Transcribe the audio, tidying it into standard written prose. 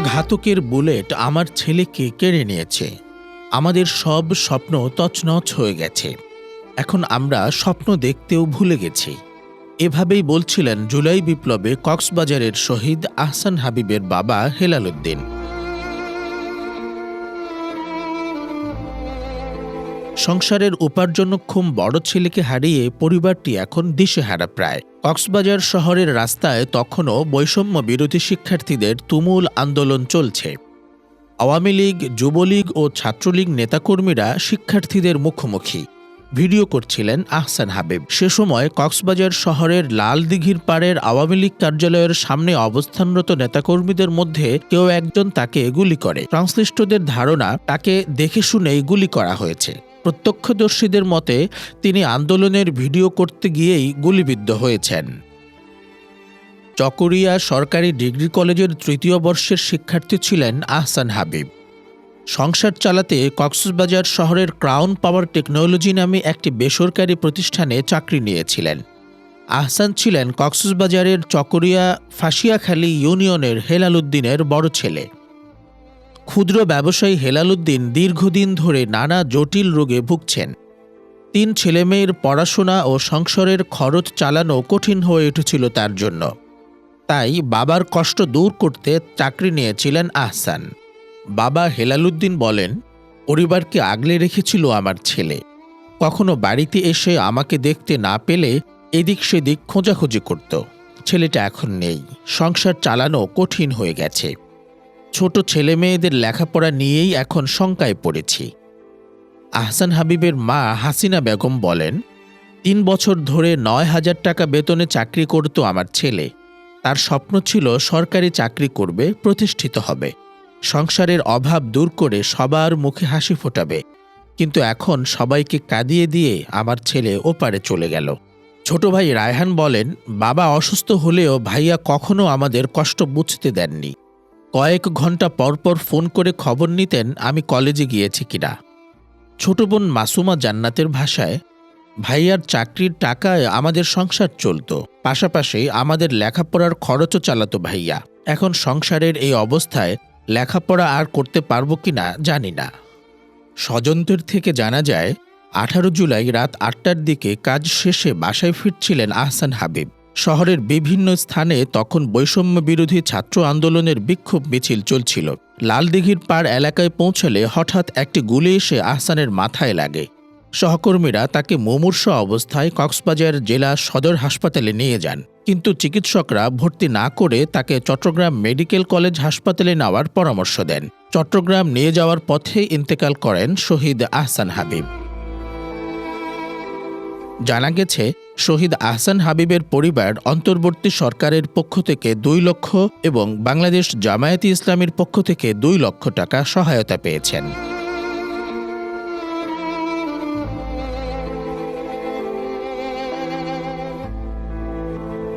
ঘাতকের bullet আমার ছেলেকে কেড়ে নিয়েছে। আমাদের সব স্বপ্ন তছনছ হয়ে গেছে। এখন আমরা স্বপ্ন দেখতেও ভুলে গেছি। এভাবেই বলছিলেন জুলাই বিপ্লবে কক্সবাজারের শহীদ আহসান হাবিবের বাবা হেলাল উদ্দিন। সংসারের উপার্জনক্ষম বড় ছেলেকে হারিয়ে পরিবারটি এখন দিশেহারা প্রায়। কক্সবাজার শহরের রাস্তায় তখনও বৈষম্য বিরোধী শিক্ষার্থীদের তুমুল আন্দোলন চলছে। আওয়ামী লীগ, যুবলীগ ও ছাত্রলীগ নেতাকর্মীরা শিক্ষার্থীদের মুখোমুখি ভিডিও করছিলেন আহসান হাবিব। সে সময় কক্সবাজার শহরের লাল দিঘির পাড়ের আওয়ামী লীগ কার্যালয়ের সামনে অবস্থানরত নেতাকর্মীদের মধ্যে কেউ একজন তাকে গুলি করে। সংশ্লিষ্টদের ধারণা তাকে দেখে শুনেই গুলি করা হয়েছে। প্রত্যক্ষদর্শীদের মতে তিনি আন্দোলনের ভিডিও করতে গিয়েই গুলিবিদ্ধ হয়েছেন। চকরিয়া সরকারি ডিগ্রি কলেজের তৃতীয় বর্ষের শিক্ষার্থী ছিলেন আহসান হাবিব। সংসার চালাতে কক্সবাজার শহরের ক্রাউন পাওয়ার টেকনোলজি নামে একটি বেসরকারি প্রতিষ্ঠানে চাকরি নিয়েছিলেন। আহসান ছিলেন কক্সবাজারের চকরিয়া ফাঁসিয়াখালী ইউনিয়নের হেলাল উদ্দিনের বড় ছেলে। ক্ষুদ্র ব্যবসায়ী হেলাল উদ্দিন দীর্ঘদিন ধরে নানা জটিল রোগে ভুগছেন। 3 ছেলেমেয়ের পড়াশোনা ও সংসারের খরচ চালানো কঠিন হয়ে উঠেছিল তার জন্য। তাই বাবার কষ্ট দূর করতে চাকরি নিয়েছিলেন আহসান। বাবা হেলাল উদ্দিন বলেন, পরিবারকে আগলে রেখেছিল আমার ছেলে। কখনো বাড়িতে এসে আমাকে দেখতে না পেলে এদিক সেদিক খোঁজাখুঁজি করত। ছেলেটা এখন নেই, সংসার চালানো কঠিন হয়ে গেছে। ছোট ছেলে মেয়েদের লেখাপড়া নিয়েই এখন শঙ্কায় পড়েছি। আহসান হাবিবের মা হাসিনা বেগম বলেন, 3 বছর ধরে 9,000 টাকা বেতনে চাকরি করত আমার ছেলে। তার স্বপ্ন ছিল সরকারি চাকরি করবে, প্রতিষ্ঠিত হবে, সংসারের অভাব দূর করে সবার মুখে হাসি ফোটাবে। কিন্তু এখন সবাইকে কাঁদিয়ে দিয়ে আমার ছেলে ওপারে চলে গেল। ছোট ভাই রায়হান বলেন, বাবা অসুস্থ হলেও ভাইয়া কখনো আমাদের কষ্ট বুঝতে দেননি। কয়েক ঘন্টা পরপর ফোন করে খবর নিতেন আমি কলেজে গিয়েছি কিনা। ছোট বোন মাসুমা জান্নাতের ভাষায়, ভাইয়ার চাকরির টাকায় আমাদের সংসার চলত, পাশাপাশি আমাদের লেখাপড়ার খরচও চালাতো ভাইয়া। এখন সংসারের এই অবস্থায় লেখাপড়া আর করতে পারবো কিনা জানি না। স্বজনদের থেকে জানা যায়, 18 জুলাই রাত 8টার দিকে কাজ শেষে বাসায় ফিরছিলেন আহসান হাবিব। শহরের বিভিন্ন স্থানে তখন বৈষম্য বিরোধী ছাত্র আন্দোলনের বিক্ষোভ মিছিল চলছিল। লালদিঘির পাড় এলাকায় পৌঁছলে হঠাৎ একটি গুলি এসে আহসানের মাথায় লাগে। সহকর্মীরা তাকে মুমূর্ষ অবস্থায় কক্সবাজার জেলা সদর হাসপাতালে নিয়ে যান, কিন্তু চিকিৎসকরা ভর্তি না করে তাকে চট্টগ্রাম মেডিকেল কলেজ হাসপাতালে নেওয়ার পরামর্শ দেন। চট্টগ্রাম নিয়ে যাওয়ার পথে ইন্তেকাল করেন শহীদ আহসান হাবিব। জানা গেছে, শহীদ আহসান হাবিবের পরিবার অন্তর্বর্তী সরকারের পক্ষ থেকে 2 লক্ষ এবং বাংলাদেশ জামায়াতে ইসলামীর পক্ষ থেকে 2 লক্ষ টাকা সহায়তা পেয়েছেন।